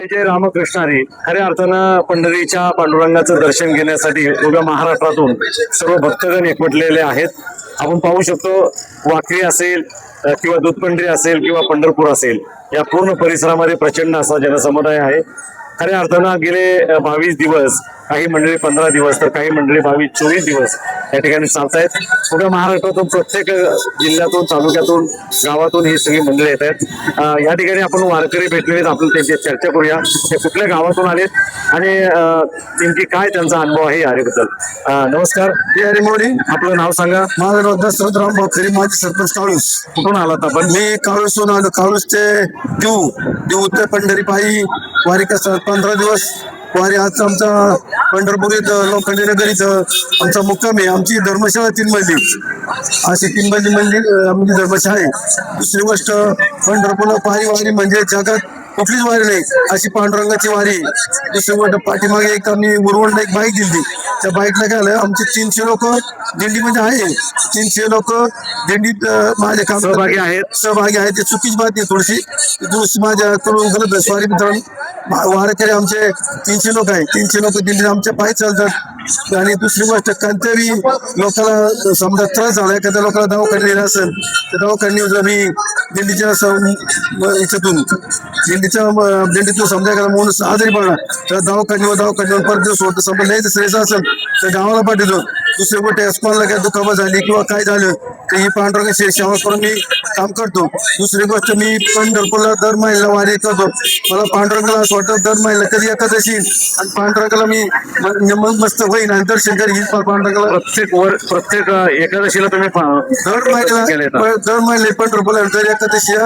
जय रामकृष्ण हरी. खऱ्या अर्थानं पंढरीच्या पांडुरंगाचं दर्शन घेण्यासाठी उभ्या महाराष्ट्रातून सर्व भक्तगण एकवटलेले आहेत. आपण पाहू शकतो वाखरी असेल किंवा दूधपंढरी असेल किंवा पंढरपूर असेल, या पूर्ण परिसरामध्ये प्रचंड असा जनसमुदाय आहे. खऱ्या अर्थानं गेले 22 दिवस, काही मंडळी 15 दिवस तर काही मंडळी 22-24 दिवस या ठिकाणी चालतायत. पुढे महाराष्ट्रातून प्रत्येक जिल्ह्यातून, तालुक्यातून, गावातून ही सगळी मंडळी येत आहेत. या ठिकाणी आपण वारकरी भेटलेले आहेत. आपण त्यांची चर्चा करूया, ते कुठल्या गावातून आलेत आणि नेमकी काय त्यांचा अनुभव आहे याबद्दल. नमस्कार. हरी मोडी. आपलं नाव सांगा. माझं नाव दशरथराव भाकरी, माझे सरपंच काळूस. कुठून आलात आपण? मी काळूसून आलो. काळूस ते देऊ उत्तर पंढरी पायी वारी कसं 15 दिवस वारी. आज आमचा पंढरपूर इथं लोखंडी नगर इथं आमचा मुक्काम आहे. आमची धर्मशाळा 3 मजली, अशी 3 मजली आमची धर्मशाळा आहे. दुसरी गोष्ट, पंढरपूरला पायी वारी म्हणजे जगात कुठलीच वारी नाही अशी पांडुरंगाची वारी. दुसरी गोष्ट, पाठीमागे एक आम्ही उरवंड एक बाईक दिली. त्या बाईकला काय आलं, आमचे 300 लोक दिंडीमध्ये आहे. 300 लोक दिंडीत माझे काम सहभागी आहेत. ते चुकीच बात आहे थोडीशी माझ्याकडून गलत स्वारी मित्रांनो. वारकरी आमचे 300 लोक आहे. 300 लोक दिंडीत आमच्या पायी चालतात. आणि दुसरी गोष्ट, कोणत्याही लोकांना समजा त्रास झाला, एखाद्या लोकांना दवाखान्यात नेला असेल तर दवाखान्यात मी दिंडीच्या याच्यातून दिंडीतून समजा एखादा माणूस आजारी पडला तर दवाखान्यावर परत दिवस होतं. समजा नाही तर असेल तर गावाला पाठवतो. दुसरी गोष्ट, अस्पतालला काय दुखापत झाली किंवा काय झालं तर ही पांडुरंगाची सेवा करून मी काम करतो. दुसरी गोष्ट, मी पंढरपूरला दर महिन्याला वारी करतो. मला पांडुरंगाला असं वाटतं दर महिन्याला कधी एकादशी आणि पांडुरंगाला मी मस्त होईन आणि दर्शन करीन. पांडुरंगाला प्रत्येक एकादशीला तुम्ही दर महिन्याला पंढरपूरला दर एकादशी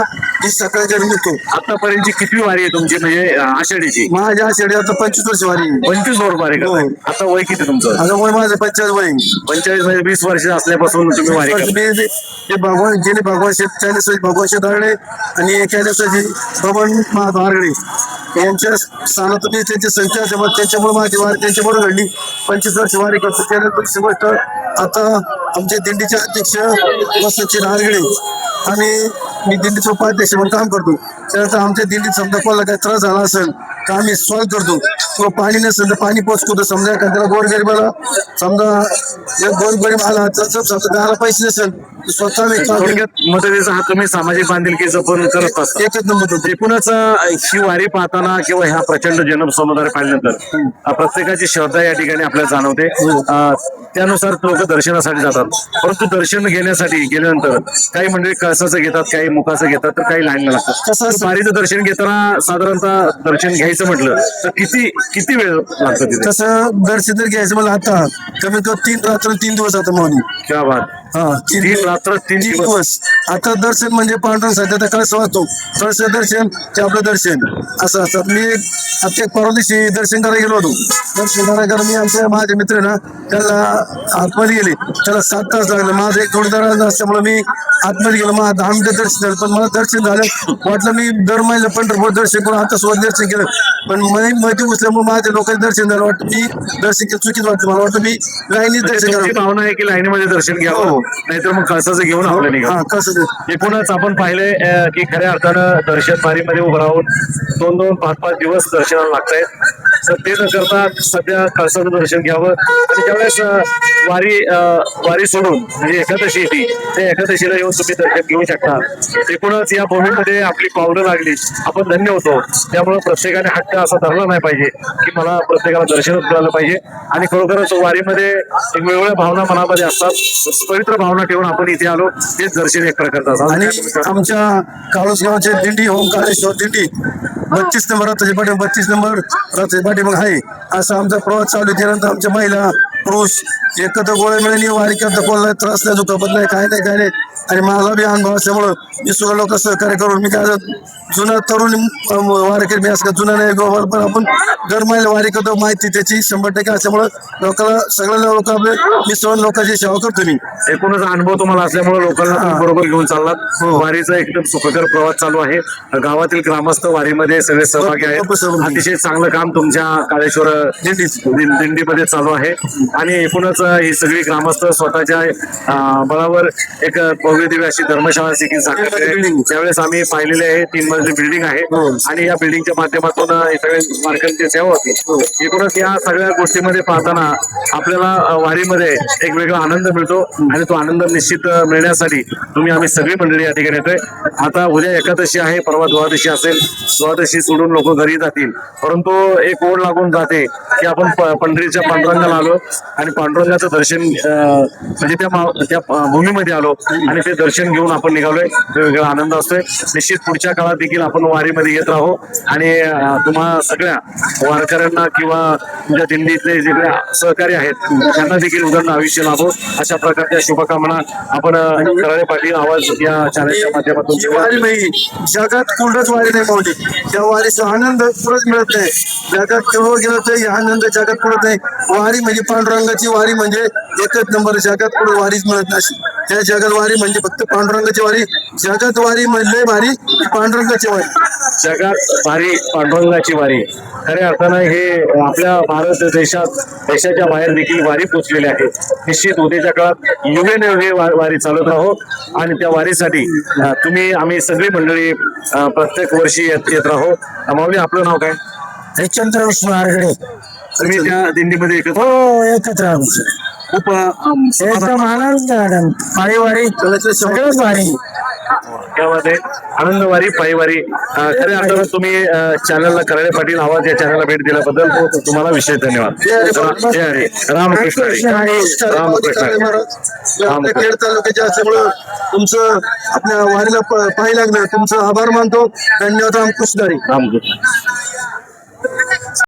ही सकाळी घरी निघतो. आतापर्यंतची किती वारी आहे तुमची, म्हणजे आषाढीची? माझ्या आषाढी आता 25 वर्ष वारी. 25 वर्ष वारी का? आता वय किती तुमचं? आता वय माझं 45 वय. 45 म्हणजे 20 वर्ष असल्यापासून तुम्ही वारी करता. भगवान गेले भगवान 40 वर्ष भगवान शेतारडे आणि 41 वर्षी भगवान महारागडे यांच्या स्थानातून त्यांची संख्या असल्यामुळे त्यांच्यामुळे माझी वारी त्यांच्याबरोबर घडली. 25 वर्ष वारी करतो. त्यानंतर गोष्ट, आता आमचे दिंडीचे अध्यक्ष वसंतजी नारगडे आणि मी दिंडीचे उपाध्यक्ष म्हणून काम करतो. त्यानंतर आमच्या दिंडीत समजा कोणाला काही त्रास झाला असेल तर आम्ही सॉल्व्ह करतो. किंवा पाणी नसेल तर पाणी पोचतो. समजा एखाद्याला गोरगरीबाला समजा गोरगरीब आला तर समजा घराला पैसे नसेल स्वतः मदतीचा हा तुम्ही सामाजिक बांधिलकीचं पण करत असता. एकच नंबर. एकूणच ही वारी पाहताना किंवा ह्या प्रचंड जनसमुदाय पाहिल्यानंतर प्रत्येकाची श्रद्धा या ठिकाणी आपल्याला जाणवते. त्यानुसार लोक दर्शनासाठी जातात. परंतु दर्शन घेण्यासाठी गेल्यानंतर काही मंडळी कळसाचं घेतात, काही मुखाचं घेतात, तर काही लाईनला लागतात. कसं वारीचं दर्शन घेताना साधारणतः दर्शन घ्यायचं म्हटलं तर किती वेळ लागतो तिथे? तसं दर्शन जर घ्यायचं मला आता कमीत कमी 3 रात्र 3 दिवस आता मावली. क्या बात. 3 रात्र 3 दिवस. आता दर्शन म्हणजे पांढरा सध्या कळस वाचतो. कळस दर्शन ते आपलं दर्शन असं असतं. मी आता एक परवा दिवशी दर्शन करायला गेलो होतो. दर्शन करायला मी माझे मित्र ना त्याला आतमध्ये गेले. त्याला 7 तास लागले. माझा एक जोडीदार असल्यामुळे मी आतमध्ये गेलो. मला 10 मिनिटं दर्शन झालं. पण मला दर्शन झालं वाटलं मी दर महिन्याला पंढरपूर दर्शन करून आता सुद्धा दर्शन केलं. पण मध्ये उचल्यामुळे माझ्या लोकांनी दर्शन झालं. वाटतं मी दर्शन चुकीच वाटतं. मला वाटतं मी लाईनीत दर्शन करावं. भावना आहे की लाईनीमध्ये दर्शन घ्यावं, नाहीतर मग कळसाचं घेऊन आपलं निघा. कसं एकूणच आपण पाहिलंय की खऱ्या अर्थानं दर्शन वारीमध्ये उभं राहून 2-2, 5-5 दिवस दर्शनाला लागतायत. तर ते न करता सध्या कळसाचं दर्शन घ्यावं. आणि ज्यावेळेस वारी सोडून म्हणजे एकादशी येते, त्या एकादशीला येऊन तुम्ही दर्शन घेऊ शकता. एकूणच या भूमीमध्ये आपली पावलं लागली, आपण धन्य होतो. त्यामुळे प्रत्येकाने हट्ट असा धरला नाही पाहिजे की मला प्रत्येकाला दर्शनच करायला पाहिजे. आणि खरोखरच वारीमध्ये एक वेगवेगळ्या भावना मनामध्ये असतात. पवित्र भावना ठेवून आपण इथे आलो, तेच दर्शन एक प्रकारचा. आणि आमच्या काळूस गावाचे दिंडी ओंकारेश्वर दिंडी 32 नंबर रथाची पाठी, 32 नंबर रथाची पाठी मग आहे. असा आमचा प्रवास चालू. त्यानंतर आमच्या महिला पुरुष एकत्र गोळे मिळून वारी करता. कोणाला त्रास नाही, दुखापत नाही, काय नाही. आणि मला बी अनुभव असल्यामुळं मी सुद्धा लोक सहकार्य करून मी काय जुना तरुण वारकरी मी असं जुना नाही गोवा, पण आपण दर महिन्याला वारी करतो. माहिती त्याची 100% असल्यामुळं लोकांना सगळ्या लोक आपले मी सर्व लोकांची सेवा करतो. मी एकूणच अनुभव तुम्हाला असल्यामुळे लोकांना बरोबर घेऊन चाललात. वारीचा एकदम सुखकर प्रवास चालू आहे. गावातील ग्रामस्थ वारीमध्ये सगळे सहभागी आहेत. अतिशय चांगलं काम तुमच्या काळेश्वर दिंडीमध्ये चालू आहे. आणि एकूणच ही सगळी ग्रामस्थ स्वतःच्या बळावर एक भव्य दिव्य अशी धर्मशाळा देखील साकारली. त्यावेळेस आम्ही पाहिलेले आहे 3 मजली बिल्डिंग आहे आणि या बिल्डिंगच्या माध्यमातून हे सगळे वारकऱ्यांची सेवा होती. एकूणच या सगळ्या गोष्टीमध्ये पाहताना आपल्याला वारीमध्ये एक वेगळा आनंद मिळतो आणि तो आनंद निश्चित मिळण्यासाठी आम्ही सगळी मंडळी या ठिकाणी येतोय. आता उद्या एकादशी आहे, परवा द्वादशी असेल. द्वादशी सोडून लोक घरी जातील, परंतु एक ओढ लागून जाते की आपण पंढरीच्या पांडुरंगाला आलो आणि पांडुरंगाचं दर्शन म्हणजे त्या भूमीमध्ये आलो आणि ते दर्शन घेऊन आपण निघालोय. वेगळा आनंद असतोय. निश्चित पुढच्या काळात देखील आपण वारीमध्ये येत राहू आणि तुम्हा सगळ्या वारकऱ्यांना किंवा तुमच्या दिंडीतले जे सहकारी आहेत त्यांना देखील उदंड आयुष्य लाभो अशा प्रकारच्या शुभकामना आपण कराळे पाटील आवाज या चॅनलच्या माध्यमातून ही वारी नाही, जगात कुठंच वारी नाही पावली. त्या वारीचा आनंद कुठंच मिळत नाही. जगात केव्हा गेलं तर हा आनंद जगात कुठत नाही. वारी म्हणजे पांडुरंगाची वारी म्हणजे एकच नंबर. जगात कुठं वारीच मिळत नाही. त्या जगात वारी म्हणजे फक्त पांडुरंगाची वारी. जगात वारी म्हणजे वारी पांडुरंगाची वारी. जगात भारी पांडुरंगाची वारी. खऱ्या अर्थानं हे आपल्या भारत देशाच्या बाहेर देखील वारी पोचलेली आहे. निश्चित उद्याच्या काळात युगे वारी चालत राहो आणि त्या वारीसाठी आम्ही सगळी मंडळी प्रत्येक वर्षी येत राहो. माऊली, आपलं नाव काय? हरिश्चंद्र विष्णू आरगडे. तुम्ही त्या दिंडीमध्ये एकत्र हो, एकत्र आहोत. खूप एकदम आनंद पायीवारी सगळंच वारी. त्यामध्ये आनंदवारी पायीवारी. खऱ्या अर्थानं तुम्ही चॅनलला कराळे पाटील आवाज या चॅनलला भेट दिल्याबद्दल तुम्हाला विशेष धन्यवाद. जय हरी. रामकृष्ण हरी. रामकृष्ण हरी. आपल्या खेड तालुक्याच्या असल्यामुळं तुमचं आपल्या वारीला पाहायला लागलं. तुमचं आभार मानतो. धन्यवाद. रामकृष्ण हरी. रामकृष्ण.